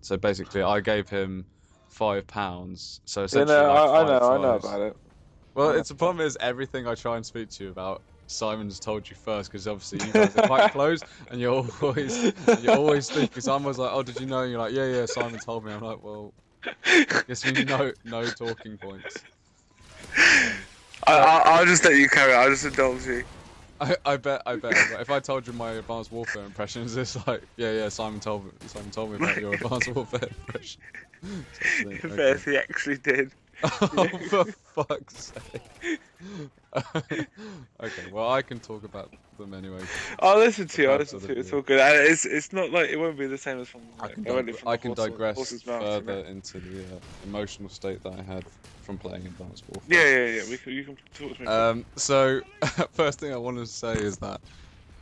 So basically, I gave him £5. So Yeah, essentially, no, like five I know tries. about it. Well, I know it's the about problem is everything I try and speak to you about, Simon's told you first because obviously you guys are quite close, and you're always speaking. So I'm always like, oh, did you know? And you're like, yeah, yeah, Simon told me. I'm like, well, I guess we know no talking points. So I'll just let you carry it. I'll just indulge you. I bet. But if I told you my Advanced Warfare impressions, it's like, yeah, yeah, Simon told me about your Advanced Warfare impression. So I think, If okay. he actually did. Oh, for fuck's sake. Okay, well, I can talk about them anyway. I'll listen The to you. I'll purpose listen of the to you. It's video. all good. And it's not like it won't be the same as from directly from I the can digress horse's mouth, you further know. into the emotional state that I had from playing Advanced Yeah, Warfare. yeah, yeah. You can talk to me. So first thing I wanted to say is that,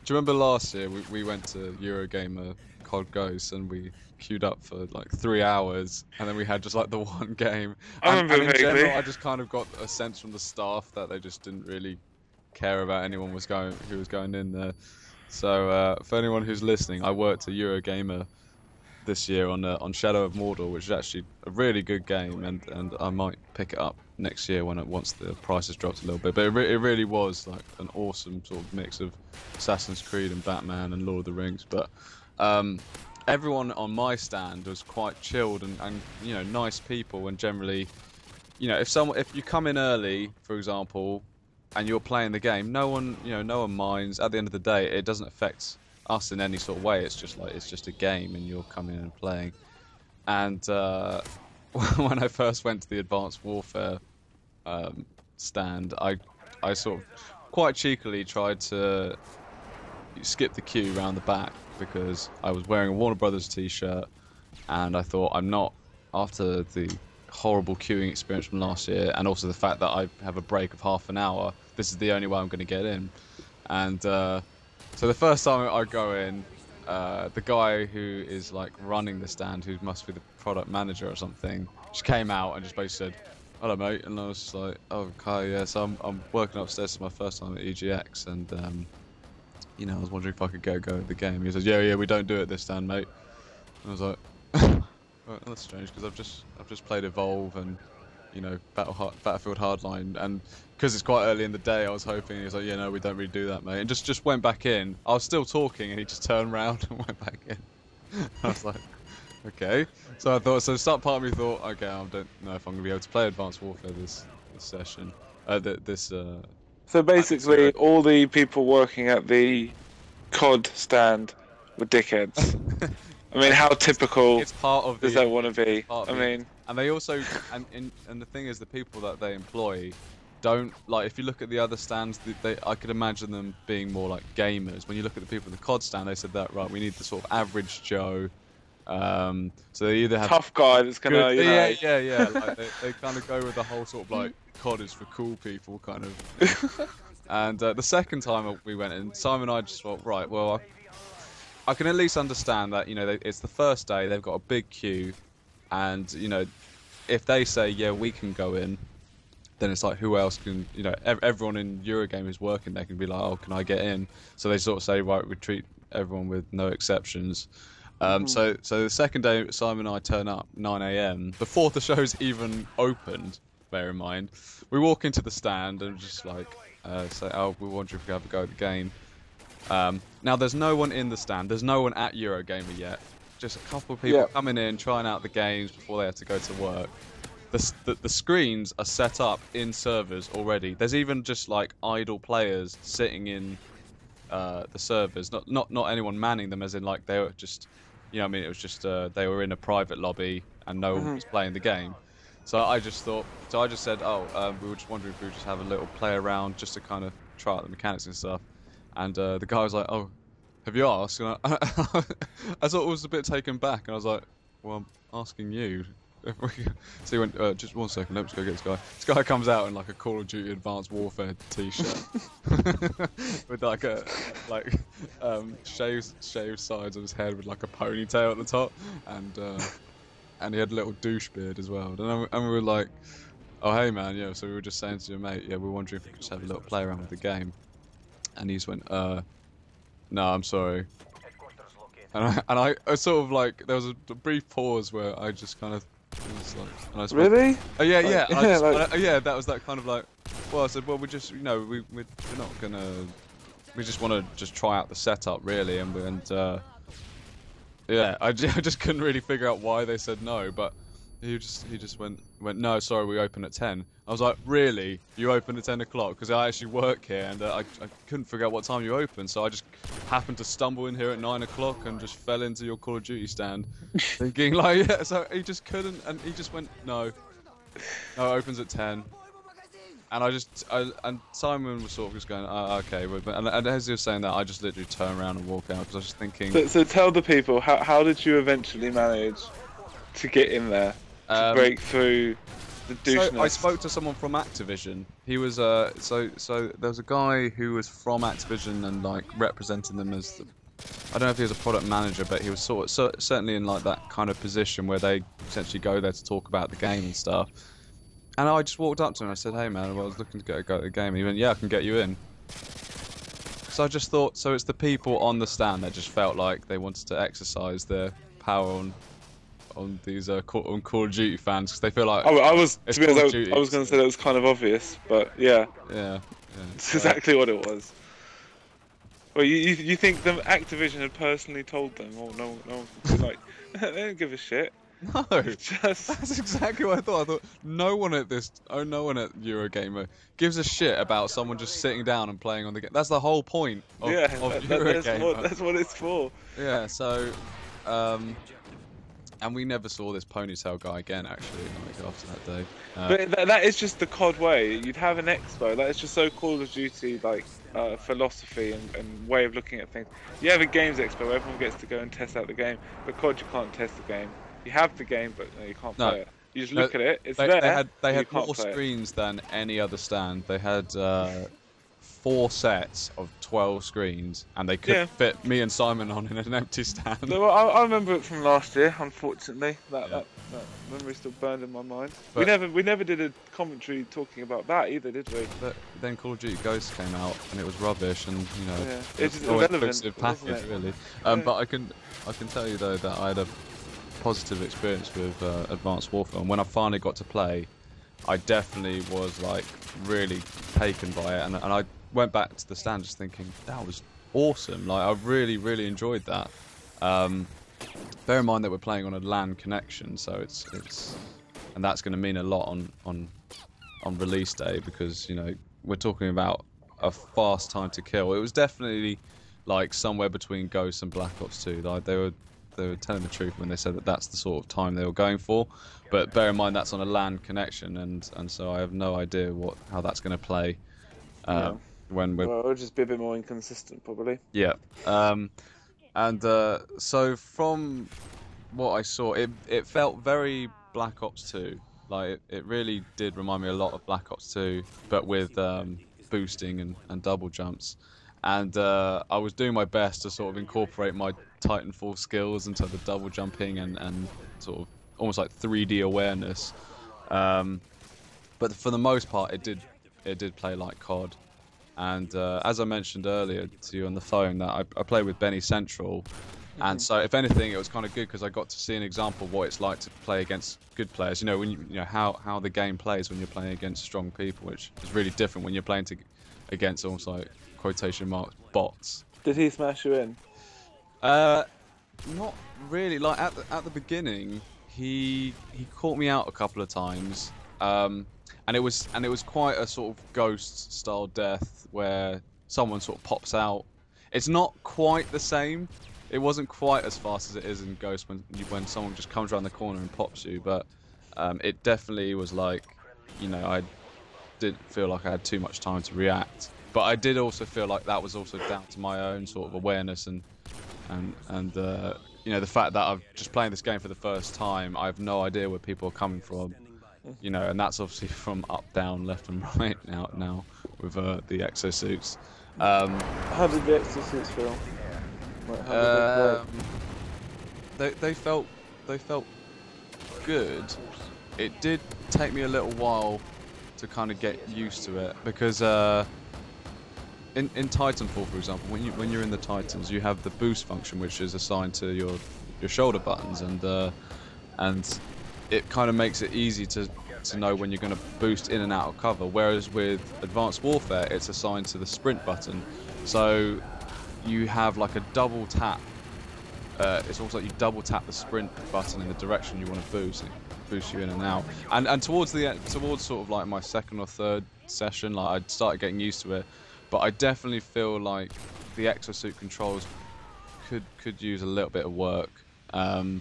do you remember last year we went to Eurogamer COD Ghosts and we queued up for like 3 hours and then we had just like the one game, I and remember in general vaguely. I just kind of got a sense from the staff that they just didn't really care about anyone who was going in there. So for anyone who's listening, I worked at Eurogamer this year on Shadow of Mordor, which is actually a really good game, and I might pick it up next year once the price has dropped a little bit. But it really was like an awesome sort of mix of Assassin's Creed and Batman and Lord of the Rings. But everyone on my stand was quite chilled and you know, nice people, and generally, you know, if you come in early, for example, and you're playing the game, no one minds. At the end of the day, it doesn't affect us in any sort of way. It's just a game, and you're coming in and playing. And when I first went to the Advanced Warfare stand, I sort of quite cheekily tried to skip the queue round the back because I was wearing a Warner Brothers t-shirt, and I thought, I'm not, after the horrible queuing experience from last year, and also the fact that I have a break of half an hour, this is the only way I'm going to get in. And so the first time I go in, the guy who is like running the stand, who must be the product manager or something, just came out and just basically said, "Hello, mate," and I was just like, "Oh, okay, yeah." So I'm working upstairs. It's my first time at EGX, and you know, I was wondering if I could go at the game. He says, "Yeah, yeah, we don't do it at this stand, mate." And I was like, well, "That's strange because I've just played Evolve and, you know, Battlefield Hardline, and because it's quite early in the day, I was hoping." He was like, "Yeah, no, we don't really do that, mate," and just went back in. I was still talking, and he just turned around and went back in. I was like, okay. So I thought, part of me thought, okay, I don't know if I'm gonna be able to play Advanced Warfare this session, this So this year. basically, all the people working at the COD stand were dickheads. I mean, how typical It's part of does the that want to be? part I of the mean, and they also and the thing is, the people that they employ don't, like, if you look at the other stands, I could imagine them being more like gamers. When you look at the people at the COD stand, they said that, right, we need the sort of average Joe. So they either have tough guy that's good, gonna, you yeah, know. yeah, yeah. Like they kind of go with the whole sort of like COD is for cool people kind of thing. And the second time we went in, Simon and I just thought, right, well, I can at least understand that, you know, it's the first day, they've got a big queue, and, you know, if they say, yeah, we can go in, then it's like, who else can, you know, everyone in Eurogame who's working there can be like, oh, can I get in? So they sort of say, right, we treat everyone with no exceptions. So the second day, Simon and I turn up 9 a.m. before the show's even opened. Bear in mind, we walk into the stand and just like say, "Oh, we wonder if we have a go at the game." Now there's no one in the stand. There's no one at Eurogamer yet. Just a couple of people coming in, trying out the games before they have to go to work. The screens are set up in servers already. There's even just like idle players sitting in the servers. Not anyone manning them, as in like they were just, you know, what I mean, it was just they were in a private lobby and no one was playing the game. So I just said, oh, we were just wondering if we would just have a little play around just to kind of try out the mechanics and stuff. And the guy was like, oh, have you asked? And I thought it was a bit taken back, and I was like, well, I'm asking you. So he went, just one second, let's go get this guy. This guy comes out in like a Call of Duty Advanced Warfare t-shirt with like a shaved sides of his head with like a ponytail at the top, and he had a little douche beard as well. And we were like, oh, hey man, yeah. So we were just saying to your mate, yeah, we were wondering if we could just have a little play around with the game. And he just went, no, I'm sorry. I sort of like there was a brief pause where I just kind of was like, and I was Really? oh yeah, Like, yeah, and yeah, yeah, that was that kind of like, well, I said, well, we just, you know, we're not gonna, we just want to just try out the setup really, and yeah, I just couldn't really figure out why they said no, but he just went no, sorry, we open at 10. I was like, really? You open at 10 o'clock? Because I actually work here, and I couldn't figure out what time you open, so I just happened to stumble in here at 9 o'clock and just fell into your Call of Duty stand, thinking like, yeah. So he just couldn't, and he just went no, it opens at 10. And and Simon was sort of just going, oh, okay, and as he was saying that, I just literally turned around and walked out because I was just thinking. So tell the people, how did you eventually manage to get in there, to break through the douche? So I spoke to someone from Activision. He was so there was a guy who was from Activision and like representing them as the, I don't know if he was a product manager, but he was certainly in like that kind of position where they essentially go there to talk about the game and stuff. And I just walked up to him and I said, hey man, well, I was looking to go to the game. He went, yeah, I can get you in. So I just thought, so it's the people on the stand that just felt like they wanted to exercise their power on these on Call of Duty fans, because they feel like I was to be honest, I was going to say that was kind of obvious, but yeah, it's exactly what it was. Well, you think the Activision had personally told them? Oh no, like they don't give a shit. No, that's exactly what I thought. I thought no one at Eurogamer gives a shit about someone just sitting down and playing on the game. That's the whole point of Eurogamer. That's what it's for. Yeah, so, and we never saw this ponytail guy again, actually, like, after that day. But that is just the COD way. You'd have an expo. That is just so Call of Duty, like, philosophy and way of looking at things. You have a games expo, everyone gets to go and test out the game. But COD, you can't test the game. You have the game, but no, you can't play it. You just look at it, it's there. They had more screens than any other stand. They had 4 sets of 12 screens, and they could fit me and Simon on in an empty stand. No, I remember it from last year, unfortunately. That memory still burned in my mind. But we never did a commentary talking about that either, did we? But then Call of Duty Ghosts came out, and it was rubbish, and you know, it's no irrelevant inclusive package really. But I can tell you though that I had a positive experience with Advanced Warfare, and when I finally got to play, I definitely was like really taken by it, and I went back to the stand just thinking that was awesome. Like I really enjoyed that. Bear in mind that we're playing on a LAN connection, so it's and that's going to mean a lot on release day, because you know we're talking about a fast time to kill. It was definitely like somewhere between Ghosts and Black Ops 2. Like they were telling the truth when they said that that's the sort of time they were going for, but bear in mind that's on a LAN connection, and so I have no idea how that's going to play when we're. Well, it'll just be a bit more inconsistent, probably. Yeah, and so from what I saw, it felt very Black Ops 2. Like it really did remind me a lot of Black Ops 2, but with boosting and double jumps. And I was doing my best to sort of incorporate my Titanfall skills into the double jumping and sort of almost like 3D awareness. But for the most part, it did play like COD. And as I mentioned earlier to you on the phone, that I play with Benny Central, and so if anything, it was kind of good because I got to see an example of what it's like to play against good players. You know, when you know how the game plays when you're playing against strong people, which is really different when you're playing against almost like quotation marks bots. Did he smash you in? Not really. Like at the beginning, he caught me out a couple of times, and it was quite a sort of ghost style death where someone sort of pops out. It's not quite the same. It wasn't quite as fast as it is in Ghost when someone just comes around the corner and pops you, but it definitely was like, you know, I didn't feel like I had too much time to react. But I did also feel like that was also down to my own sort of awareness and you know, the fact that I'm just playing this game for the first time. I have no idea where people are coming from, you know, and that's obviously from up, down, left, and right now with the exosuits. How did the exosuits feel? Like, how did they felt good. It did take me a little while to kind of get used to it because in Titanfall, for example, when you're in the Titans, you have the boost function, which is assigned to your shoulder buttons, and it kind of makes it easy to know when you're going to boost in and out of cover. Whereas with Advanced Warfare, it's assigned to the sprint button, so you have like a double tap. It's almost like you double tap the sprint button in the direction you want to boost. It boosts you in and out. And towards sort of like my second or third session, like I started getting used to it. But I definitely feel like the exosuit controls could use a little bit of work. I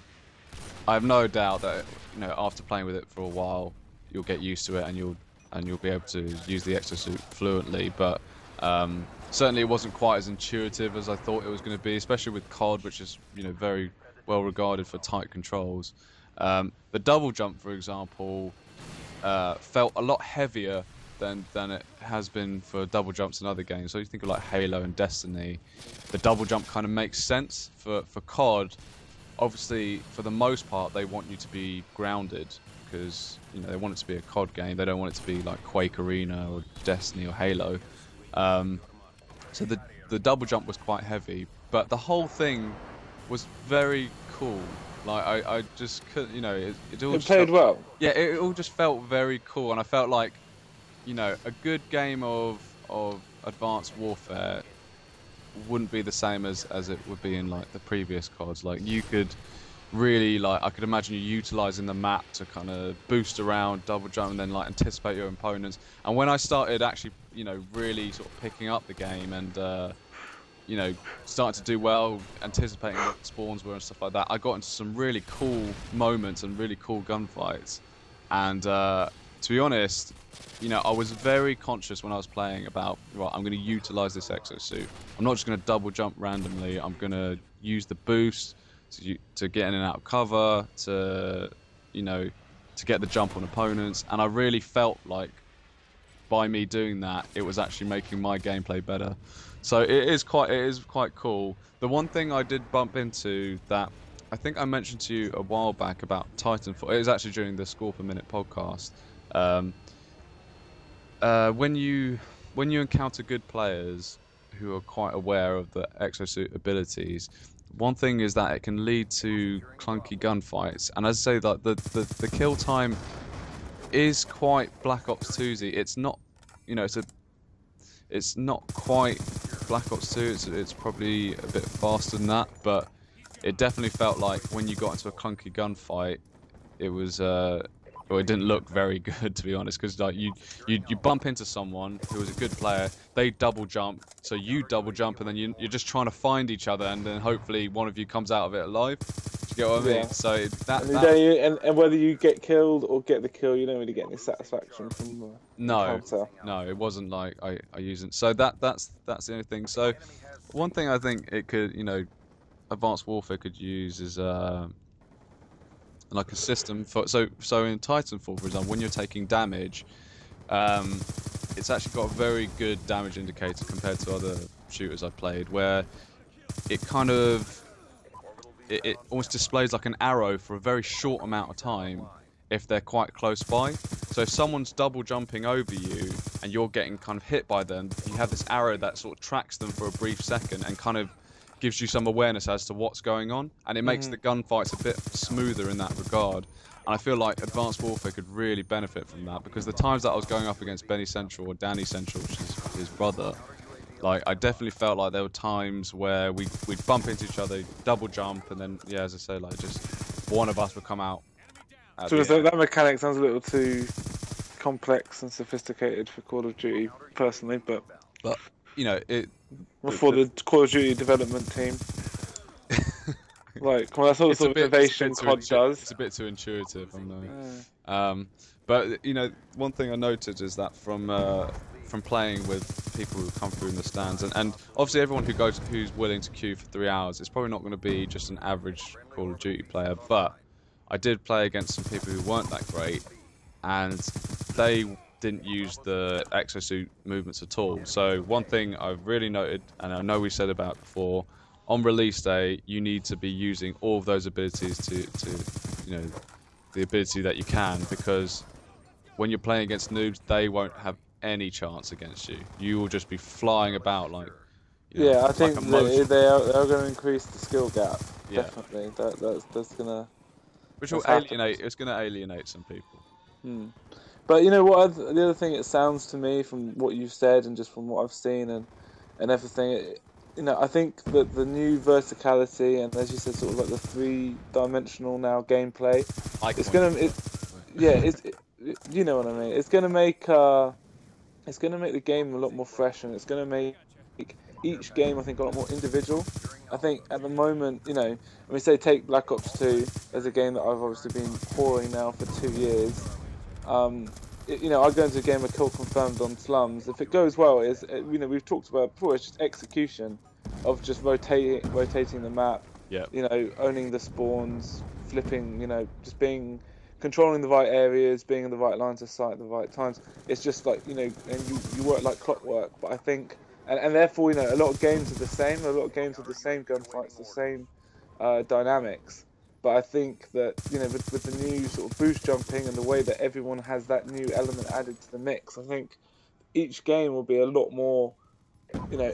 have no doubt that after playing with it for a while, you'll get used to it and you'll be able to use the exosuit fluently. But certainly it wasn't quite as intuitive as I thought it was going to be, especially with COD, which is very well regarded for tight controls. The double jump, for example, felt a lot heavier than it has been for double jumps in other games. So you think of like Halo and Destiny, the double jump kind of makes sense. For COD, obviously for the most part they want you to be grounded because they want it to be a COD game. They don't want it to be like Quake Arena or Destiny or Halo. So the double jump was quite heavy, but the whole thing was very cool. Like I just couldn't, it all played well. Yeah, it all just felt very cool, and I felt like a good game of Advanced Warfare wouldn't be the same as it would be in like the previous CODs. Like you could really I could imagine you utilizing the map to kind of boost around, double jump, and then like anticipate your opponents. And when I started actually really sort of picking up the game and starting to do well, anticipating what spawns were and stuff like that, I got into some really cool moments and really cool gunfights. And to be honest, I was very conscious when I was playing about, right, I'm going to utilize this exosuit. I'm not just going to double jump randomly. I'm going to use the boost to get in and out of cover, to get the jump on opponents. And I really felt like by me doing that, it was actually making my gameplay better. So it is quite cool. The one thing I did bump into that I think I mentioned to you a while back about Titanfall, it was actually during the Score Per Minute podcast. When you encounter good players who are quite aware of the exosuit abilities, one thing is that it can lead to clunky gunfights. And as I say, that the kill time is quite Black Ops 2-y. It's not, it's not quite Black Ops 2. It's probably a bit faster than that, but it definitely felt like when you got into a clunky gunfight, it was well, it didn't look very good, to be honest, because like you bump into someone who was a good player, they double jump, so you double jump, and then you're just trying to find each other, and then hopefully one of you comes out of it alive. Do you get what I mean? Yeah. So and whether you get killed or get the kill, you don't really get any satisfaction from the encounter. No, it wasn't like I used it. So that's the only thing. So one thing I think it could, Advanced Warfare could use is like a system for so in Titanfall, for example, when you're taking damage, it's actually got a very good damage indicator compared to other shooters I've played, where it kind of it almost displays like an arrow for a very short amount of time if they're quite close by. So if someone's double jumping over you and you're getting kind of hit by them, you have this arrow that sort of tracks them for a brief second and kind of gives you some awareness as to what's going on, and it makes the gunfights a bit smoother in that regard. And I feel like Advanced Warfare could really benefit from that, because the times that I was going up against Benny Central or Danny Central, which is his brother, like I definitely felt like there were times where we'd bump into each other, double jump, and then as I say, like just one of us would come out. So that mechanic sounds a little too complex and sophisticated for Call of Duty, personally, but for the Call of Duty development team. Like, come on, that's all the sort of innovation COD does. It's a bit too intuitive, I know. But one thing I noted is that from playing with people who come through in the stands, and obviously everyone who's willing to queue for 3 hours, it's probably not going to be just an average Call of Duty player. But I did play against some people who weren't that great, and they didn't use the exosuit movements at all. So one thing I've really noted, and I know we said about before, on release day you need to be using all of those abilities to the ability that you can, because when you're playing against noobs, they won't have any chance against you. You will just be flying about like, Yeah, I like think a motion. they are going to increase the skill gap. Yeah. Definitely, that's gonna. Which will That's alienate. It's going to alienate some people. But you know what? The other thing it sounds to me from what you've said and just from what I've seen and everything, I think that the new verticality and, as you said, sort of like the three-dimensional now gameplay, you know what I mean. It's gonna make the game a lot more fresh, and it's gonna make each game, I think, a lot more individual. I think at the moment, when we say take Black Ops 2 as a game that I've obviously been pouring now for 2 years. I go into a game of Kill Confirmed on Slums. If it goes well, we've talked about it before. It's just execution of just rotating the map. Yeah. Owning the spawns, flipping. Just controlling the right areas, being in the right lines of sight at the right times. It's just like and you work like clockwork. But I think, and therefore, a lot of games are the same. A lot of games are the same gunfights, the same dynamics. But I think that with the new sort of boost jumping and the way that everyone has that new element added to the mix, I think each game will be a lot more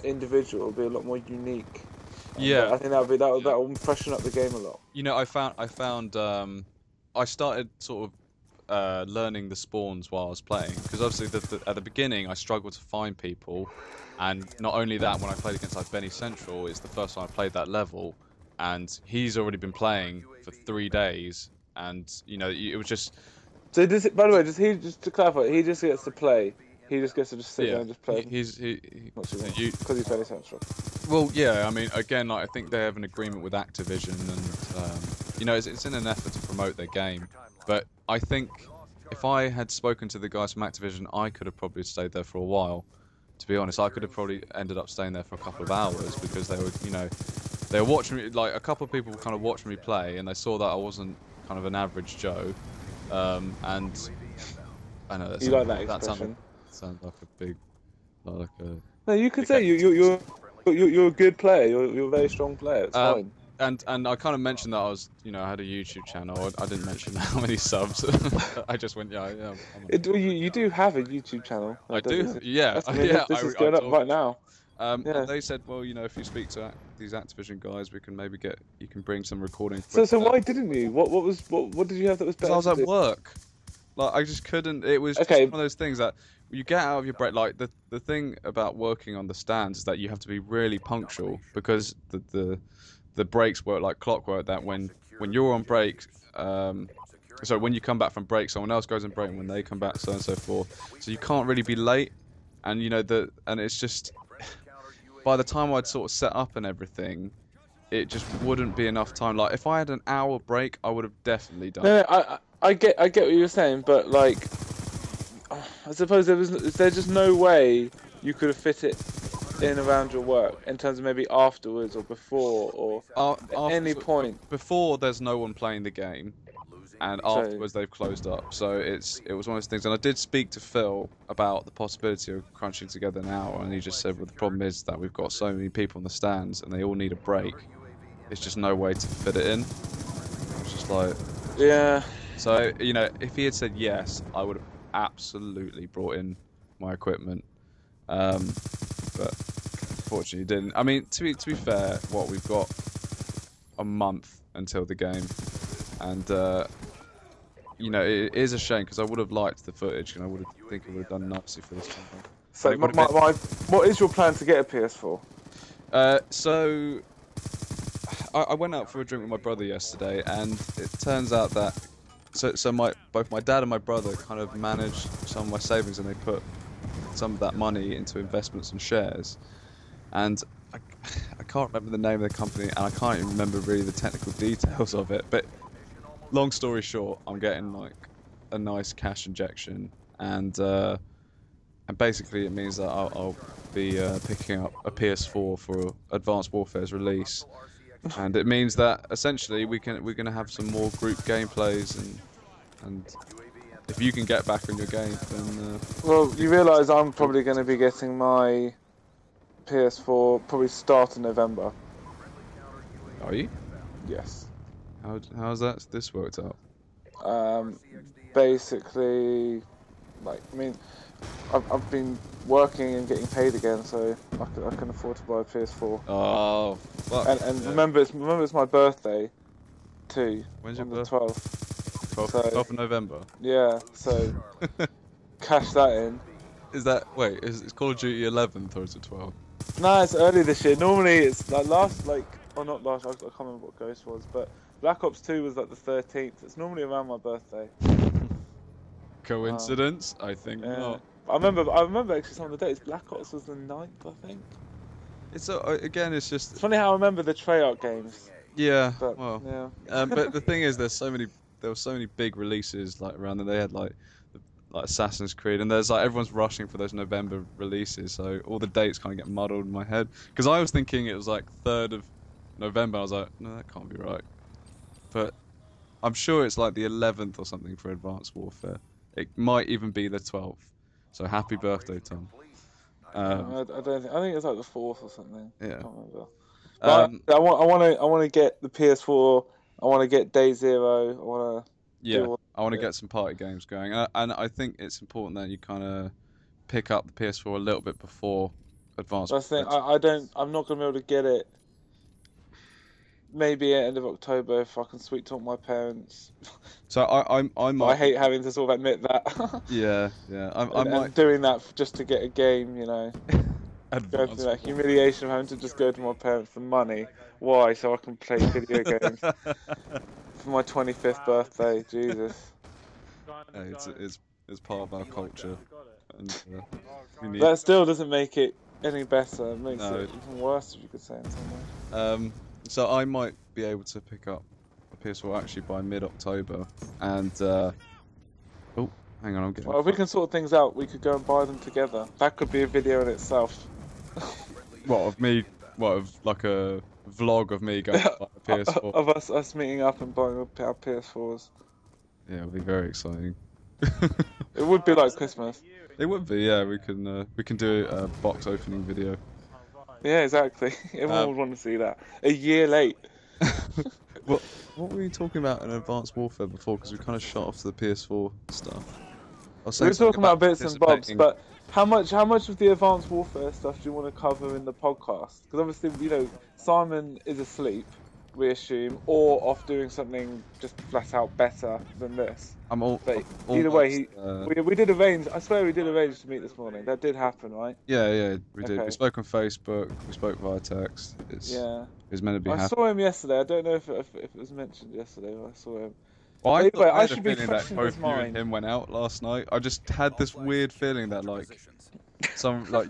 individual, will be a lot more unique. Yeah, I think that will freshen up the game a lot. I started sort of learning the spawns while I was playing, because obviously at the beginning I struggled to find people, and not only that, when I played against like Benny Central, it's the first time I played that level, and he's already been playing for 3 days, and it was just. So by the way, just to clarify, he just gets to play. He just gets to sit there and just play. Because he's Benny Central. Well, yeah, I mean, again, I think they have an agreement with Activision, and it's in an effort to promote their game. But I think if I had spoken to the guys from Activision, I could have probably stayed there for a while. To be honest, I could have probably ended up staying there for a couple of hours, because they were watching me. Like, a couple of people kind of watched me play, and they saw that I wasn't kind of an average Joe. And I know you like that expression. Sounds like a big, like a. No, you could say you're a good player. You're a very strong player. It's fine. And I kind of mentioned that I was, I had a YouTube channel. I didn't mention how many subs. I just went, yeah. You do have a YouTube channel. I do, yeah. This is going up right now. And they said, well, if you speak to these Activision guys, we can maybe you can bring some recording. So why didn't you? What did you have that was better? Because I was at work. Like, I just couldn't. It was just one of those things that you get out of your break. Like, the thing about working on the stands is that you have to be really punctual, because the breaks work like clockwork. That when you're on break, so when you come back from break, someone else goes on break, and when they come back, so on and so forth. So you can't really be late, and and it's just, by the time I'd sort of set up and everything, it just wouldn't be enough time. Like, if I had an hour break, I would have definitely done. No, I get what you're saying, but like, I suppose there's just no way you could have fit it in around your work in terms of maybe afterwards or before or at any point. Before, there's no one playing the game, and afterwards they've closed up. So it was one of those things. And I did speak to Phil about the possibility of crunching together an hour, and he just said, well, the problem is that we've got so many people in the stands and they all need a break. There's just no way to fit it in. It's just like, yeah. So if he had said yes, I would have absolutely brought in my equipment. But unfortunately, he didn't. I mean, to be fair, we've got a month until the game, and it is a shame, because I would have liked the footage, and I think it would have done nicely for this channel. So, what is your plan to get a PS4? So I went out for a drink with my brother yesterday, and it turns out that both my dad and my brother kind of managed some of my savings, and they put some of that money into investments and shares. And I can't remember the name of the company, and I can't even remember really the technical details of it. But long story short, I'm getting like a nice cash injection, and basically it means that I'll be picking up a PS4 for Advanced Warfare's release. And it means that essentially we're going to have some more group gameplays, and if you can get back on your game, then. Well, you realise I'm probably going to be getting my PS4 probably start of November. Are you? Yes. How's this worked out? Basically, Like, I mean, I've been working and getting paid again, so I can afford to buy a PS4. Oh, fuck. And yeah. remember it's my birthday too. When's your on the birthday? 12th. 12th of November. Yeah, so cash that in. Is that is Call of Duty 11th or is it 12th? No, it's early this year. Normally it's like not last. I can't remember what Ghost was, but Black Ops 2 was like the 13th. It's normally around my birthday. Coincidence? I think not. I remember actually some of the dates. Black Ops was the 9th, I think. It's again, it's just. It's funny how I remember the Treyarch games. Yeah. But, well. yeah. But the thing is, there were so many big releases like around there. They had like Assassin's Creed, and there's like everyone's rushing for those November releases, so all the dates kind of get muddled in my head. Because I was thinking it was like 3rd of November. I was like, no, that can't be right. But I'm sure it's like the 11th or something for Advanced Warfare. It might even be the 12th. So happy birthday, Tom. I think it's like the 4th or something. Yeah. I can't remember. But I want to get the PS4. I want to get Day Zero. I want to. Yeah, I want to get some party games going, and I think it's important that you kind of pick up the PS4 a little bit before Advanced. I think I'm not gonna be able to get it. Maybe at end of October if I can sweet talk my parents. So I hate having to sort of admit that. Yeah. I'm doing that just to get a game, you know. Go through that humiliation of having to just go to my parents for money. Why? So I can play video games for my 25th birthday. Jesus. Hey, it's part of our culture, and that still doesn't make it any better. It makes it even worse, if you could say in some way. So I might be able to pick up a PS4 actually by mid-October, and oh, hang on, I'm getting. Well, if we can sort things out, we could go and buy them together. That could be a video in itself. What of me? What of like a vlog of me going to buy a PS4? Of us meeting up and buying our PS4s. Yeah, it'll be very exciting. It would be like Christmas. It would be, yeah. We can do a box opening video. Yeah, exactly. Everyone would want to see that. A year late. What were you talking about in Advanced Warfare before? Because we kind of shot off to the PS4 stuff. We were talking about bits and bobs, but how much of the Advanced Warfare stuff do you want to cover in the podcast? Because obviously, you know, Simon is asleep, we assume, or off doing something just flat out better than this. Either way, we did arrange. I swear we did arrange to meet this morning. That did happen, right? Yeah, we did. We spoke on Facebook. We spoke via text. It's meant to be. I saw him yesterday. I don't know if it was mentioned yesterday. But I saw him. Well, anyway, I should be fresh in his mind. You and him went out last night. I just had this weird feeling that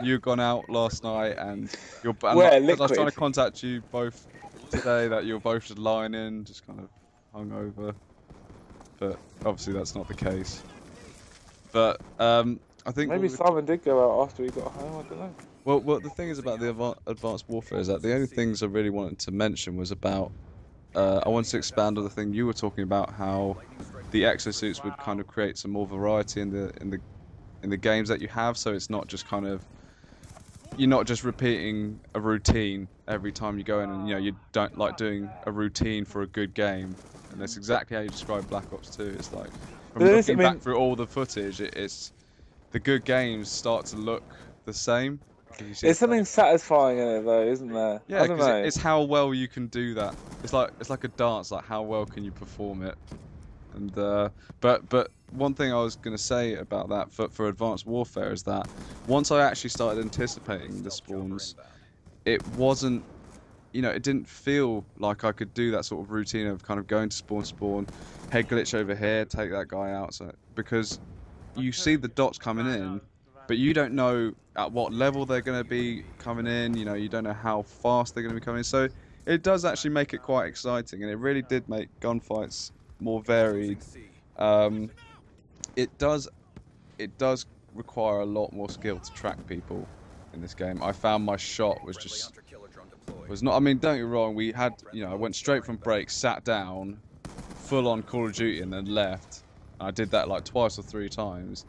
you'd gone out last night and you're. I was trying to contact you both today that you're both just lying in, just kind of hungover. But obviously that's not the case. But I think maybe Simon did go out after he got home. I don't know. Well, the thing is about the Advanced Warfare is that the only things I really wanted to mention was about. I wanted to expand on the thing you were talking about, how the exosuits would kind of create some more variety in the games that you have. So it's not just kind of you're not just repeating a routine every time you go in, and you don't like doing a routine for a good game. And that's exactly how you describe Black Ops 2. It's like from looking back through all the footage, it's the good games start to look the same. There's something satisfying in it, though, isn't there? Yeah, because it's how well you can do that. It's like a dance. Like how well can you perform it? And but one thing I was going to say about that for Advanced Warfare is that once I actually started anticipating the spawns, it wasn't. It didn't feel like I could do that sort of routine of kind of going to spawn, head glitch over here, take that guy out. So because you see the dots coming in, but you don't know at what level they're going to be coming in. You don't know how fast they're going to be coming in. So it does actually make it quite exciting, and it really did make gunfights more varied. It does require a lot more skill to track people in this game. I found my shot was not. I mean, don't get me wrong. We had, I went straight from break, sat down, full on Call of Duty, and then left. I did that like twice or 3 times.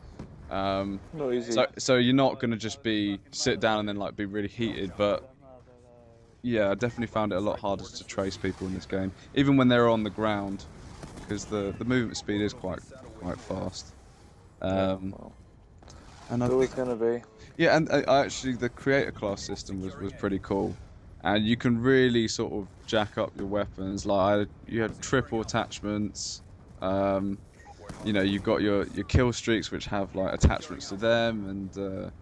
Not easy. So you're not gonna just sit down and then like be really heated, but yeah, I definitely found it a lot harder to trace people in this game, even when they're on the ground, because the movement speed is quite fast. And It's I always think, going to be. yeah, and actually the creator class system was pretty cool, and you can really sort of jack up your weapons. Like you had triple attachments. Um, you know, you've got your kill streaks which have like attachments to them, and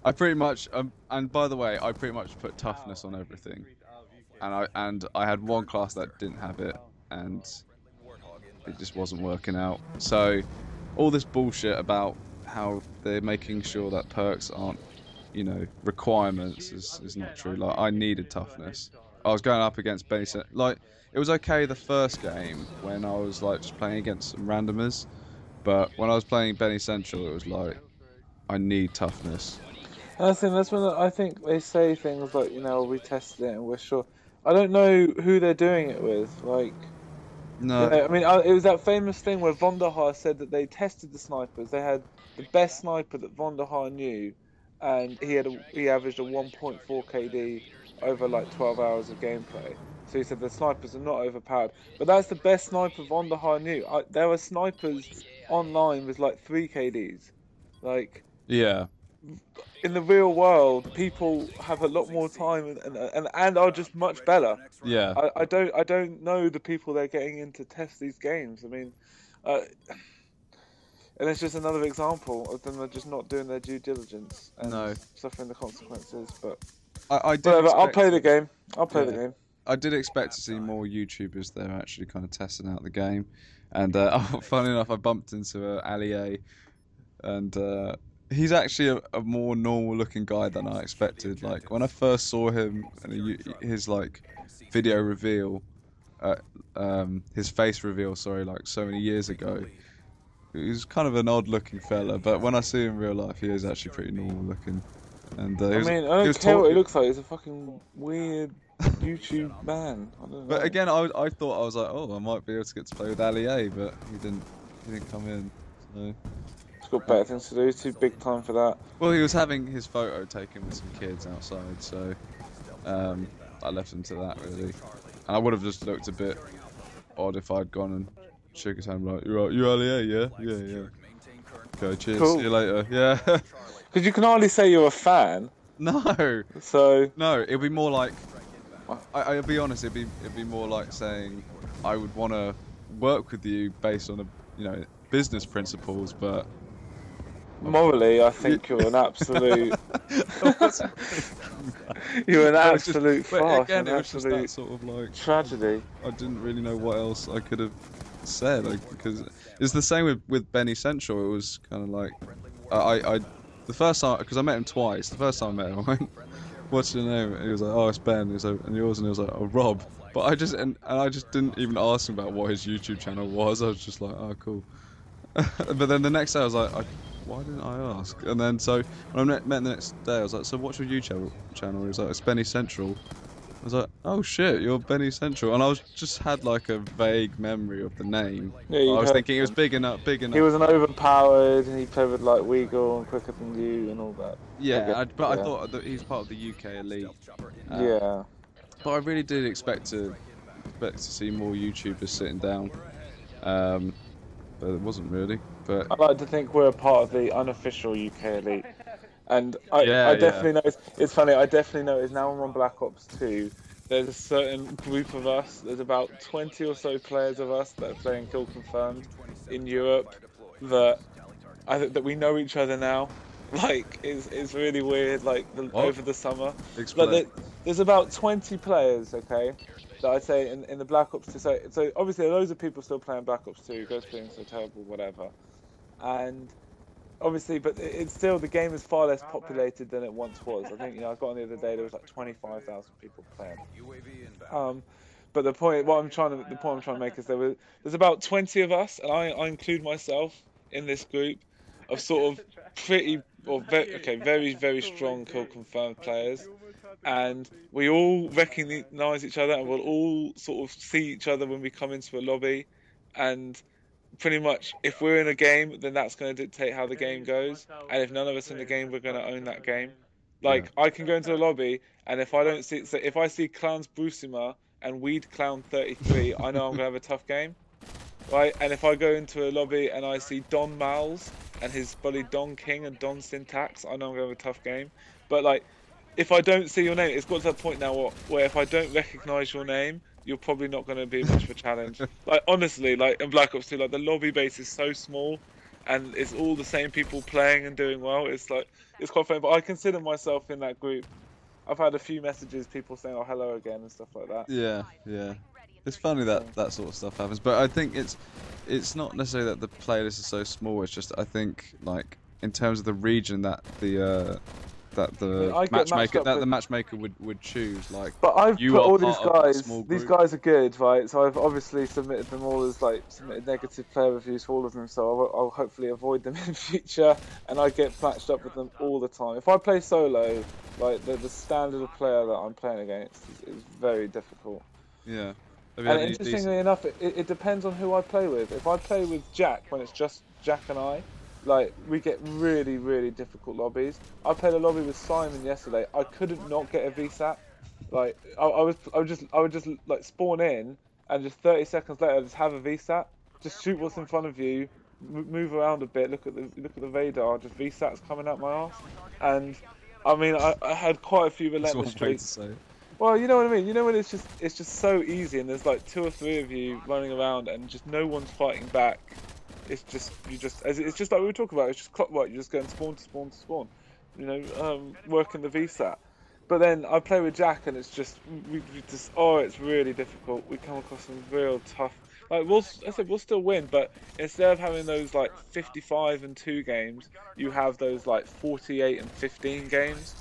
I pretty much and by the way, I pretty much put toughness on everything, and I had one class that didn't have it, and it just wasn't working out. So all this bullshit about how they're making sure that perks aren't, you know, requirements is not true. Like I needed toughness. I was going up against basic. Like it was okay the first game when I was like just playing against some randomers, but when I was playing Benny Central, it was like I need toughness. I think that's when I think they say things like, we tested it and we're sure. I don't know who they're doing it with. Like, No, I mean, it was that famous thing where Vonderhaar said that they tested the snipers. They had the best sniper that Vonderhaar knew, and he averaged a 1.4 KD over like 12 hours of gameplay. So he said the snipers are not overpowered, but that's the best sniper Vonderhaar knew. There were snipers online with like 3 KDs, like yeah, in the real world, people have a lot more time and are just much better. yeah. I don't know the people they're getting in to test these games. I mean, uh, and it's just another example of them just not doing their due diligence and No, suffering the consequences. But I did whatever, I'll expect play the to. game. I'll play the Yeah, game. I did expect to see more YouTubers there actually kind of testing out the game. And oh, funny enough, I bumped into Ali A, and he's actually a more normal looking guy than I expected. Like when I first saw him and his like video reveal, his face reveal, sorry, like so many years ago, he was kind of an odd looking fella. But when I see him in real life, he is actually pretty normal looking. And I mean, I he don't was care what he talking. looks like. He's a fucking weird YouTube man. I don't But know. again, I thought I was like, oh, I might be able to get to play with Ali A, but he didn't come in. So, He's got better things to do. Too big time for that. well, he was having his photo taken with some kids outside, so I left him to that really. And I would have just looked a bit odd if I'd gone and shook his hand like, you're right, you Ali A, yeah, yeah, yeah. Okay, cheers, Cool. see you later, yeah. Because you can hardly say you're a fan. No, So no, it'd be more like, I'll be honest, it'd be more like saying I would want to work with you based on business principles, but morally, I think you're an absolute. You're an absolute but farce, again, an it was just that absolute sort of like tragedy. I didn't really know what else I could have said, like, because it's the same with Benny Central. It was kind of like I the first time, because I met him twice. The first time I met him, I went, "What's your name?" And he was like, "Oh, it's Ben." He was like, "And yours?" And he was like, "Oh, Rob." But I just didn't even ask him about what his YouTube channel was. I was just like, "Oh, cool." But then the next day I was like, why didn't I ask? And then so when I met him the next day, I was like, so what's your YouTube channel? He was like, it's Benny Central. I was like, oh shit, you're Benny Central. And I was just had like a vague memory of the name. Yeah, I you was heard thinking it was him. big enough, big He enough. was an overpowered, and he played with like Weagle and Quicker Than You and all that. Yeah, but I Yeah. thought that he's part of the UK elite. Yeah. But I really did expect to see more YouTubers sitting down. But it wasn't really. But I like to think we're a part of the unofficial UK elite. And I yeah, definitely notice, it's funny, I definitely notice now I'm on Black Ops 2, there's a certain group of us, there's about 20 or so players of us that are playing Kill Confirmed in Europe that that we know each other now. Like, it's really weird, like, over the summer. Explain. Like, there's about 20 players, okay, that I'd say in the Black Ops 2. So obviously, loads of people still playing Black Ops 2, Ghost being so terrible, whatever. And obviously, but it's still, the game is far less populated than it once was. I think, I got on the other day, there was like 25,000 people playing. But the point I'm trying to make is there's about 20 of us, and I include myself in this group of sort of very, very strong Kill Confirmed players, and we all recognise each other, and we'll all sort of see each other when we come into a lobby, and pretty much if we're in a game, then that's going to dictate how the game goes, and if none of us in the game, we're going to own that game. Like, I can go into a lobby, and if I see Clowns Brusima and Weed Clown 33, I know I'm going to have a tough game. right? And if I go into a lobby and I see Don Mals and his buddy Don King and Don Syntax, I know I'm going to have a tough game. But like, if I don't see your name, it's got to that point now where if I don't recognise your name, you're probably not going to be much of a challenge. Like honestly, like in Black Ops 2, like the lobby base is so small, and it's all the same people playing and doing well. It's like it's quite funny. But I consider myself in that group. I've had a few messages, people saying, "Oh, hello again" and stuff like that. Yeah, yeah. It's funny that that sort of stuff happens, but I think it's not necessarily that the playlist is so small. It's just I think like in terms of the region that the matchmaker would choose. Like, but I've you put are all these part of that guys. small These group. guys are good, right? So I've obviously submitted them all as like submitted negative player reviews for all of them. So I'll hopefully avoid them in future, and I get matched up with them all the time. If I play solo, like the standard of player that I'm playing against is very difficult. Yeah. And interestingly enough, it depends on who I play with. If I play with Jack, when it's just Jack and I, like we get really, really difficult lobbies. I played a lobby with Simon yesterday. I couldn't not get a VSAT. Like I would just like spawn in, and just 30 seconds later just have a VSAT. Just shoot what's in front of you, move around a bit, look at the radar. Just VSATs coming out my arse. And I mean, I had quite a few relentless streaks. Well, you know what I mean. You know when it's just so easy, and there's like 2 or 3 of you running around, and just no one's fighting back. It's just it's just like we were talking about. It's just clockwork. You're just going spawn to spawn to spawn. You know, working the VSAT. But then I play with Jack, and it's just we just it's really difficult. We come across some real tough. Like we'll still win, but instead of having those like 55-2 games, you have those like 48-15 games.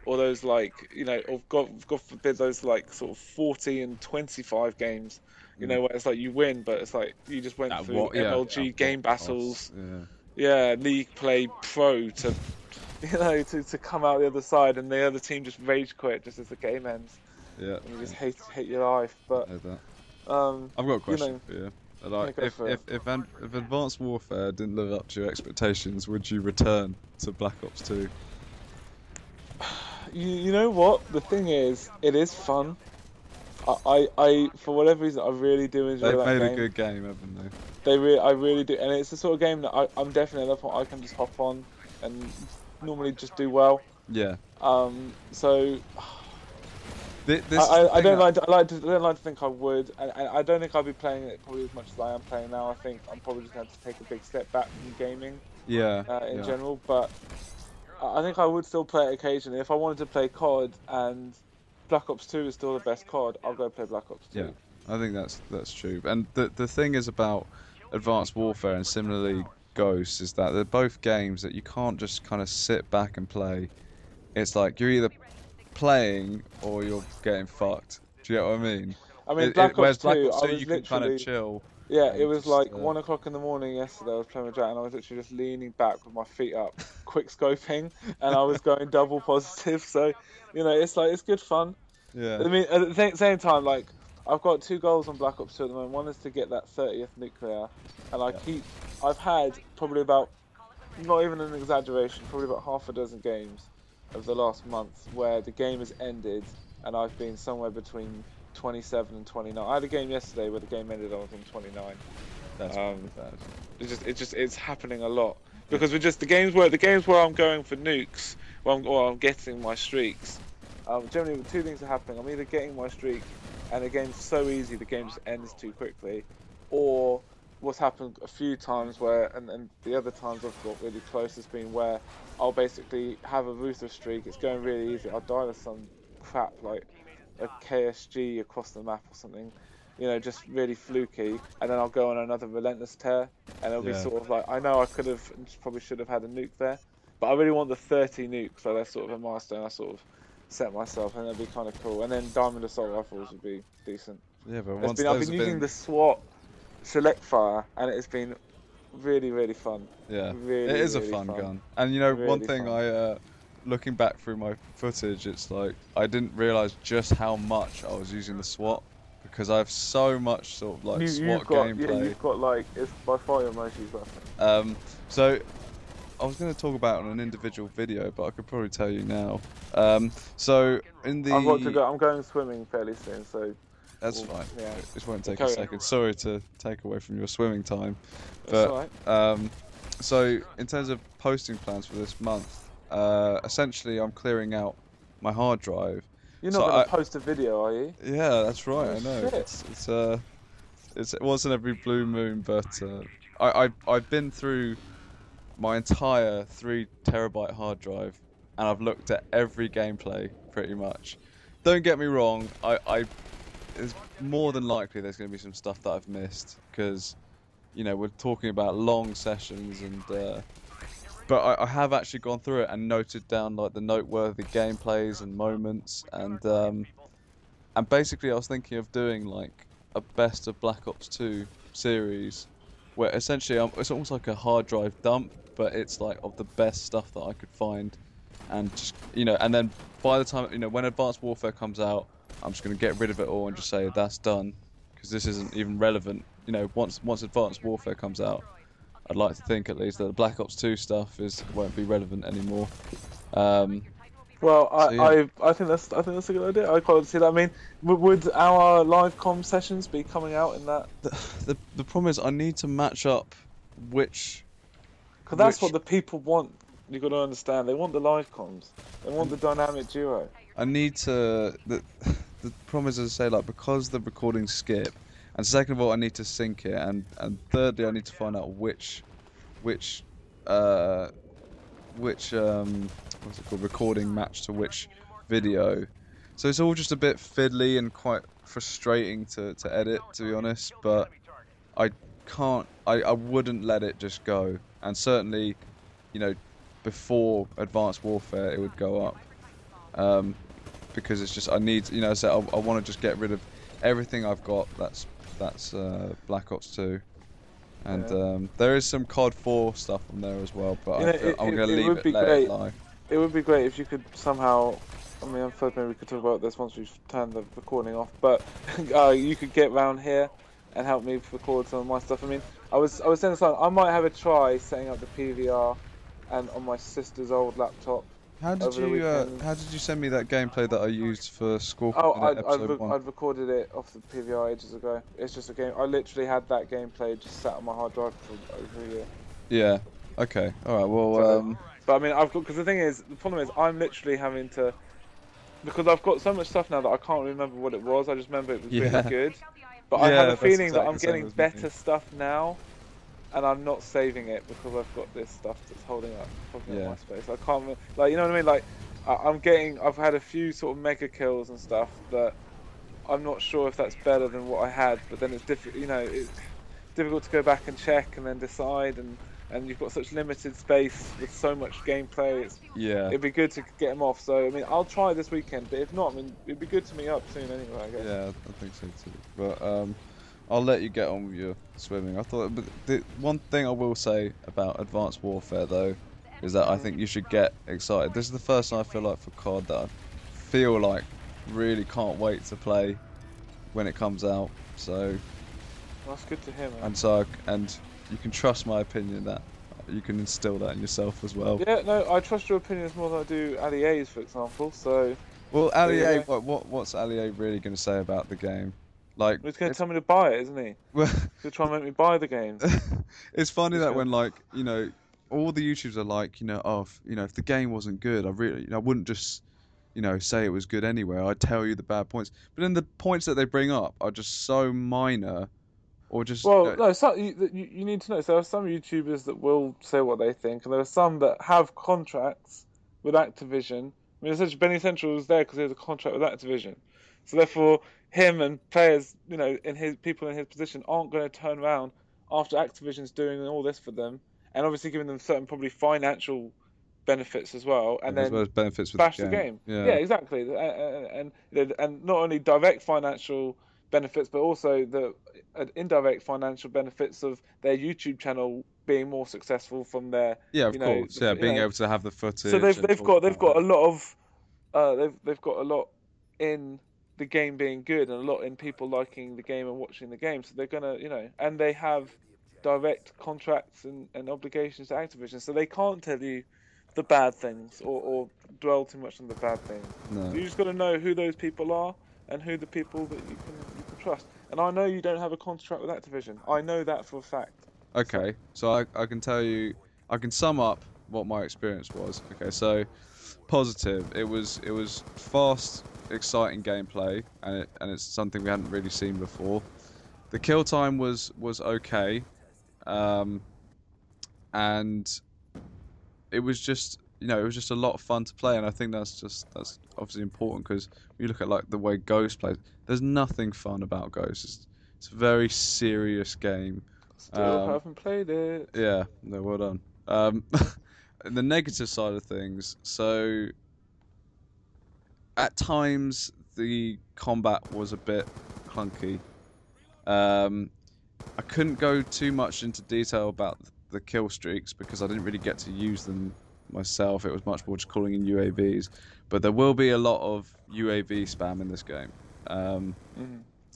Or those like, you know, or God forbid those like sort of 40-25 games, you know, where it's like you win, but it's like you just went through MLG game battles, League Play Pro to, you know, to come out the other side, and the other team just rage quit just as the game ends. Yeah. And you just hate your life. But I've got a question for you. Like, if Advanced Warfare didn't live up to your expectations, would you return to Black Ops 2? You know what? The thing is, it is fun. I for whatever reason, I really do enjoy that game. They've made a good game, haven't they? I really do, and it's the sort of game that I'm definitely at that point I can just hop on and normally just do well. Yeah. So I don't like to think I would, and I don't think I'll be playing it probably as much as I am playing now. I think I'm probably just going to have to take a big step back from gaming. In general, but I think I would still play it occasionally. If I wanted to play COD and Black Ops 2 is still the best COD, I'll go play Black Ops 2. Yeah, I think that's true. And the thing is about Advanced Warfare and similarly Ghosts is that they're both games that you can't just kind of sit back and play. It's like you're either playing or you're getting fucked. Do you get what I mean? I mean, Black Ops 2, you can kind of chill. Yeah, it was like 1 o'clock in the morning yesterday. I was playing with Jack, and I was literally just leaning back with my feet up, quick scoping, and I was going double positive. So, you know, it's like it's good fun. Yeah. I mean, at the same time, like I've got 2 goals on Black Ops 2 at the moment. One is to get that 30th nuclear, and I've had probably about, not even an exaggeration, probably about half a dozen games of the last month where the game has ended, and I've been somewhere between 27 and 29. I had a game yesterday where the game ended. I was on 29. That's bad. It's happening a lot because we're just the games where I'm going for nukes, or I'm getting my streaks. Generally, 2 things are happening. I'm either getting my streak, and the game's so easy, the game just ends too quickly, or what's happened a few times where, and the other times I've got really close has been where I'll basically have a ruthless streak. It's going really easy. I'll die to some crap like a KSG across the map or something, you know, just really fluky, and then I'll go on another relentless tear, and it'll be sort of like, I know I could have and probably should have had a nuke there, but I really want the 30 nukes, so that's sort of a milestone I sort of set myself, and that'd be kind of cool. And then Diamond Assault Rifles would be decent. Yeah, but I've been using the SWAT Select Fire, and it has been really, really fun. Yeah, really, it is really a fun fun gun. And you know, really one thing fun. Looking back through my footage, it's like I didn't realise just how much I was using the SWAT, because I have so much sort of like SWAT gameplay. Yeah, you've got like, it's by far your most used weapon. So I was going to talk about it on an individual video, but I could probably tell you now. So in the I've got to go. I'm going swimming fairly soon, so That's Well, fine. yeah. It won't take a Carry on. second. Sorry to take away from your swimming time, That's but alright. so in terms of posting plans for this month, essentially I'm clearing out my hard drive. You're So not going to post a video, are you? yeah, that's right. Oh I know shit. it's it wasn't every blue moon, but I've been through my entire 3 TB hard drive, and I've looked at every gameplay pretty much. Don't get me wrong, it's more than likely there's going to be some stuff that I've missed because, you know, we're talking about long sessions and. But I have actually gone through it and noted down like the noteworthy gameplays and moments, and basically I was thinking of doing like a best of Black Ops 2 series, where essentially it's almost like a hard drive dump, but it's like of the best stuff that I could find, and just, you know, and then by the time, you know, when Advanced Warfare comes out, I'm just going to get rid of it all and just say that's done, because this isn't even relevant. You know, once Advanced Warfare comes out, I'd like to think at least that the Black Ops 2 stuff won't be relevant anymore. Um, Well, so yeah, I think that's a good idea. I quite see that. I mean, would our live com sessions be coming out in that? the problem is I need to match up which Because that's what which the people want. You got to understand. They want the live comms. They want the dynamic duo. I need to the problem is, as I say, like, because the recordings skip, and second of all I need to sync it, and thirdly I need to find out which uh which what's it called, recording match to which video. So it's all just a bit fiddly and quite frustrating to edit, to be honest, but I I wouldn't let it just go, and certainly, you know, before Advanced Warfare it would go up, because it's just, I need, you know, so I want to just get rid of everything I've got that's Black Ops 2, and Yeah. there is some COD 4 stuff on there as well, but You know, I'm going to leave would it, be let great. it lie. It would be great if you could somehow. I mean, I'm afraid maybe we could talk about this once we've turned the recording off. But you could get round here and help me record some of my stuff. I mean, I was saying this time, I might have a try setting up the PVR and on my sister's old laptop over the weekend. How did you send me that gameplay that I used for Oh, Scorpion episode 1? I'd recorded it off the PVR ages ago. It's just a game. I literally had that gameplay just sat on my hard drive for over a year. Yeah. Okay. All right. Well, So, but I mean, I've got, because the thing is, the problem is, I'm literally having to, because I've got so much stuff now that I can't remember what it was. I just remember it was Yeah. really good. But I have a that's feeling that exactly I'm the same getting as me. better stuff now, and I'm not saving it because I've got this stuff that's holding up my space. I can't, like, you know what I mean? Like, I've had a few sort of mega kills and stuff that I'm not sure if that's better than what I had. But then it's difficult, you know, it's difficult to go back and check and then decide, and you've got such limited space with so much gameplay. Yeah. It'd be good to get them off. So I mean, I'll try this weekend, but if not, I mean, it'd be good to meet up soon anyway, I guess. Yeah, I think so too. But I'll let you get on with your swimming. I thought, but the one thing I will say about Advanced Warfare though is that I think you should get excited. This is the first time I feel like for COD that I feel like really can't wait to play when it comes out. So That's good to hear, man. and you can trust my opinion that you can instill that in yourself as well. Yeah, no, I trust your opinions more than I do Ali A's, for example. So Well, Ali there A, you go. what's Ali A really going to say about the game? Like, He's going to tell me to buy it, isn't he? well, He's going to try and make me buy the game. it's funny He's that gonna- when, like, you know, all the YouTubers are like, you know, oh, you know, if the game wasn't good, I wouldn't just, you know, say it was good anyway. I'd tell you the bad points. But then the points that they bring up are just so minor, or just, Well, no, you need to know. So there are some YouTubers that will say what they think, and there are some that have contracts with Activision. I mean, essentially, Benny Central was there because he has a contract with Activision. So therefore, him and players, you know, people in his position aren't going to turn around after Activision's doing all this for them, and obviously giving them certain probably financial benefits as well, and as well then as benefits with bash the the game. game. Yeah. Yeah, exactly. And not only direct financial benefits, but also the indirect financial benefits of their YouTube channel being more successful from their, Yeah, of you know, course. Yeah, being able to have the so footage and talk they've about got a it. lot of they've got a lot in the game being good and a lot in people liking the game and watching the game. So they're gonna, you know, and they have direct contracts and obligations to Activision, so they can't tell you the bad things or dwell too much on the bad things. No. So you just got to know who those people are and who the people that you can trust. And I know you don't have a contract with Activision. I know that for a fact. Okay, so I can tell you, I can sum up what my experience was. Okay, so positive. It was fast, exciting gameplay, and it's something we hadn't really seen before. The kill time was okay, um, and it was just it was just a lot of fun to play, and I think that's obviously important because you look at like the way Ghost plays. There's nothing fun about Ghost. It's a very serious game. Still haven't played it. Yeah, no, well done. The negative side of things, so at times the combat was a bit clunky. I couldn't go too much into detail about the kill streaks because I didn't really get to use them myself. It was much more just calling in UAVs, but there will be a lot of UAV spam in this game.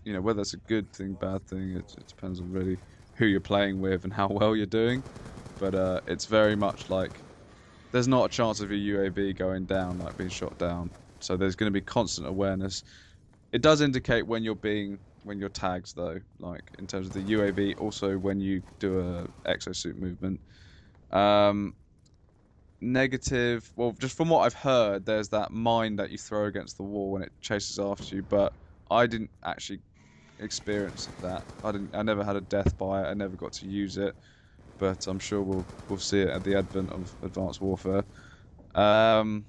Whether it's a good thing, bad thing, it depends on really who you're playing with and how well you're doing. But it's very much like there's not a chance of your UAV going down, like being shot down. So there's going to be constant awareness. It does indicate when you're tagged though, like in terms of the UAV. Also when you do a exosuit movement. Negative. Well, just from what I've heard, there's that mine that you throw against the wall when it chases after you. But I didn't actually experience that. I never had a death by it. I never got to use it. But I'm sure we'll see it at the advent of Advanced Warfare. That's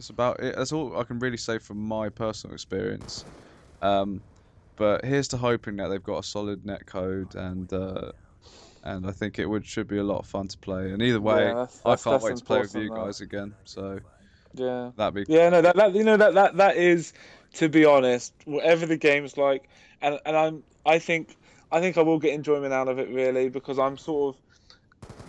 about it. That's all I can really say from my personal experience. But here's to hoping that they've got a solid netcode and I think should be a lot of fun to play. And either way, I can't wait to play with you guys again. So yeah, that'd be that is, to be honest, whatever the game's like, and I think I will get enjoyment out of it really because I'm sort of,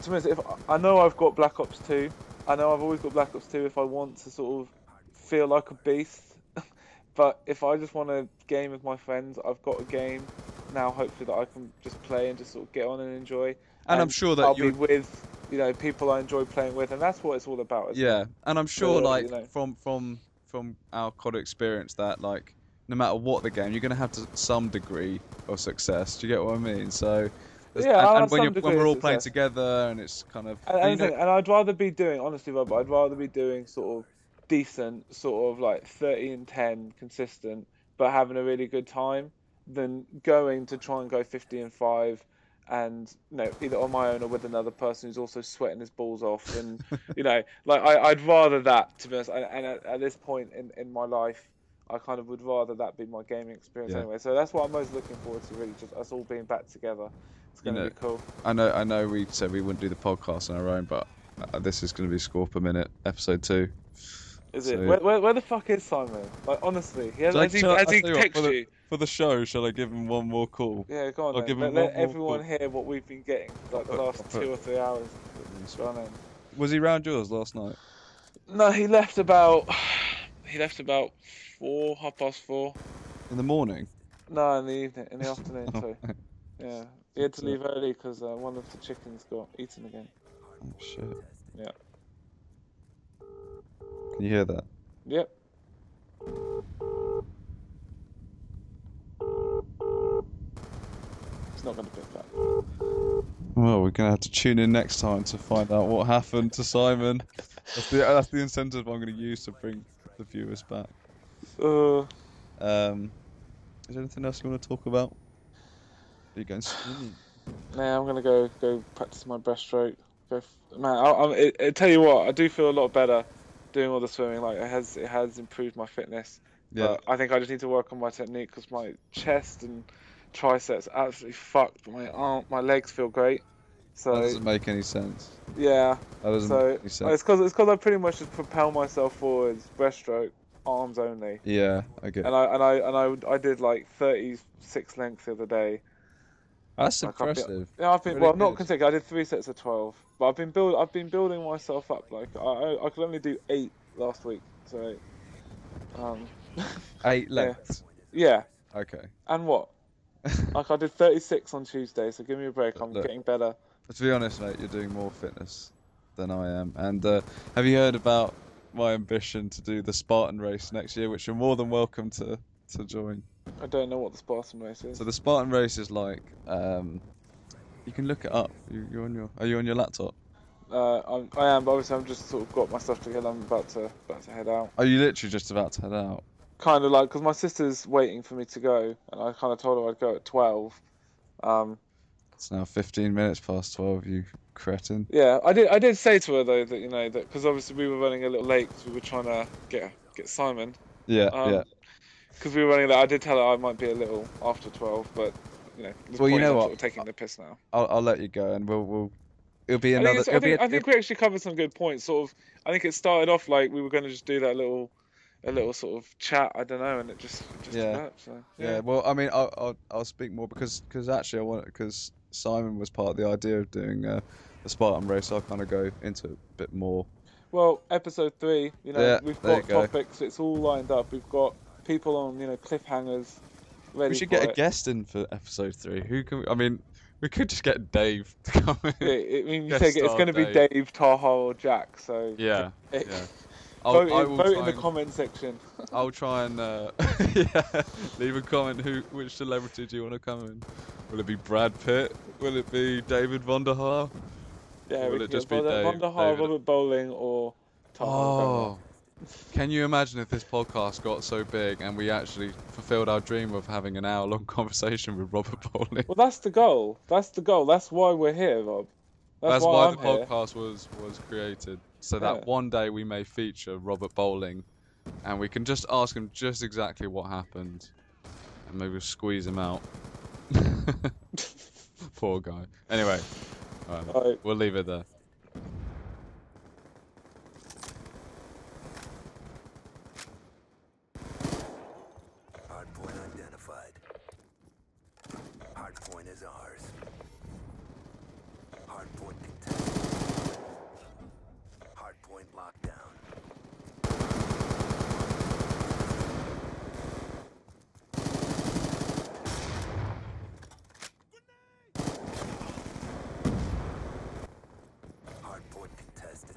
to be honest, if I know I've got Black Ops 2, I know I've always got Black Ops 2 if I want to sort of feel like a beast. But if I just want a game with my friends, I've got a game now, hopefully, that I can just play and just sort of get on and enjoy. And I'm sure that I'll be with, people I enjoy playing with, and that's what it's all about. Yeah, and I'm sure, from our COD experience, that like no matter what the game, you're gonna have some degree of success. Do you get what I mean? So yeah, and when we're all playing together, and it's kind of and I'd rather be doing, honestly, Rob, I'd rather be doing sort of decent, sort of like 30 and 10 consistent, but having a really good time, than going to try and go 50 and 5 and either on my own or with another person who's also sweating his balls off. And I'd rather that, to be honest. And at this point in my life, I kind of would rather that be my gaming experience anyway. So that's what I'm most looking forward to, really, just us all being back together. It's going to be cool. I know we said we wouldn't do the podcast on our own, but this is going to be Score Per Minute, episode 2. Is it? Where the fuck is Simon? Like, honestly, has he texted you? For the show, shall I give him one more call? Yeah, go on. I'll give him let everyone hear what we've been getting for like the last 2 or 3 hours. Go on then. Was he round yours last night? No, he left about 4, 4:30. In the morning? No, in the evening, in the afternoon. So, yeah, he had to leave early because one of the chickens got eaten again. Oh shit. Yeah. Can you hear that? Yep. It's not going to pick up. Well, we're going to have to tune in next time to find out what happened to Simon. That's the incentive I'm going to use to bring the viewers back. Is there anything else you want to talk about? Are you going swimming? Nah, I'm going to go practice my breaststroke. I tell you what, I do feel a lot better doing all the swimming. Like it has improved my fitness. Yeah. But I think I just need to work on my technique because my chest and triceps are absolutely fucked. But my legs feel great. So that doesn't make any sense. Yeah. That doesn't make any sense. It's because I pretty much just propel myself forwards, breaststroke, arms only. Yeah, I get it. And I did like 36 lengths the other day. That's impressive. I've been really not consecutive. I did 3 sets of 12, but I've been building myself up. Like I could only do 8 last week, so 8 lengths. Yeah. Okay. And what? Like I did 36 on Tuesday, so give me a break. I'm getting better. To be honest, mate, you're doing more fitness than I am. And have you heard about my ambition to do the Spartan race next year, which you're more than welcome to to join. I don't know what the Spartan race is. So the Spartan race is like, you can look it up. You're on your. Are you on your laptop? I am, but obviously I'm just sort of got my stuff together. I'm about to head out. Are you literally just about to head out? Kind of like, because my sister's waiting for me to go, and I kind of told her I'd go at 12. It's now 15 minutes past 12. You cretin. Yeah, I did say to her though that that because obviously we were running a little late because we were trying to get Simon. Yeah, yeah. Because we were running late, I did tell her I might be a little after 12, but the Well, you point is know I'm what? sort of taking the piss now. I'll let you go, and we'll. It'll be I another. I think we actually covered some good points. Sort of, I think it started off like we were going to just do that a little sort of chat. I don't know, and it just developed. So yeah. Well, I mean, I'll speak more because actually because Simon was part of the idea of doing the Spartan race. So I'll kind of go into it a bit more. Well, episode 3, Yeah, we've there you got go. topics. It's all lined up. We've got people on cliffhangers ready. We should for get a it. guest in for episode 3. Who can? I mean, we could just get Dave to come in. Yeah, I mean, you Guest say it's star going to be Dave, Taha, or Jack. So Yeah. vote, I will vote try in the and- comment section. I'll try and leave a comment. Which celebrity do you want to come in? Will it be Brad Pitt? Will it be David Vonderhaar? Yeah, Or will we it can just get be Von der Haar, David? Robert Bowling, or Taha. Oh, can you imagine if this podcast got so big and we actually fulfilled our dream of having an hour-long conversation with Robert Bowling? Well, that's the goal. That's the goal. That's why we're here, Rob. That's why I'm the here. podcast was created, so Yeah. that one day we may feature Robert Bowling, and we can just ask him just exactly what happened, and maybe squeeze him out. Poor guy. Anyway, Alright. we'll leave it there. Hardpoint identified. Hardpoint is ours. Hardpoint contested. Hardpoint locked down. Hardpoint contested.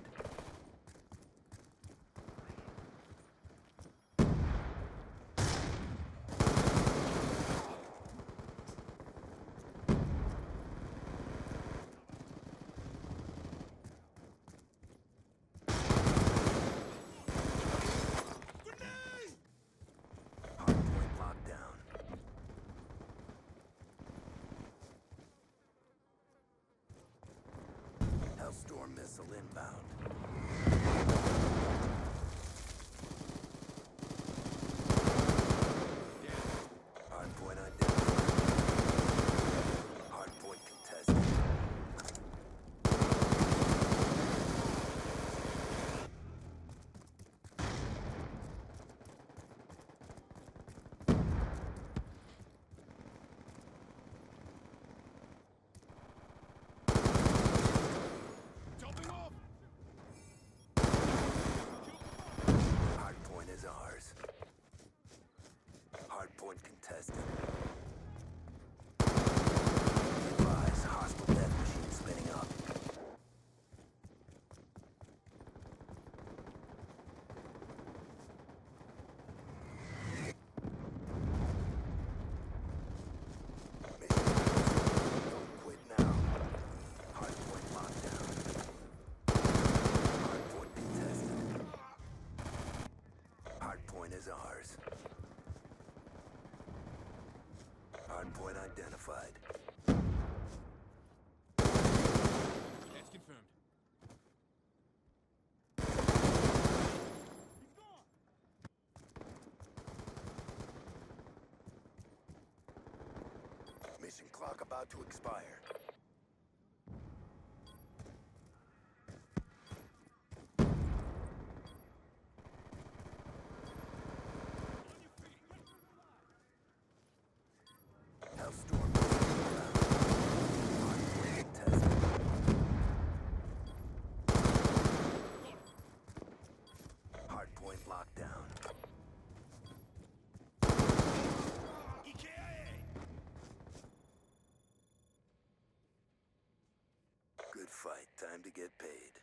Hardpoint locked down. Hellstorm missile inbound. Hardpoint identified. Hardpoint contested. Hardpoint is ours. Hardpoint contested. Advise, hostile death machine spinning up. Don't quit now. Hardpoint locked down. Hardpoint contested. Hardpoint is ours. Hardpoint identified. That's confirmed. Mission clock about to expire. Hellstorm. Hardpoint contested. Hardpoint locked down. Good fight. Time to get paid.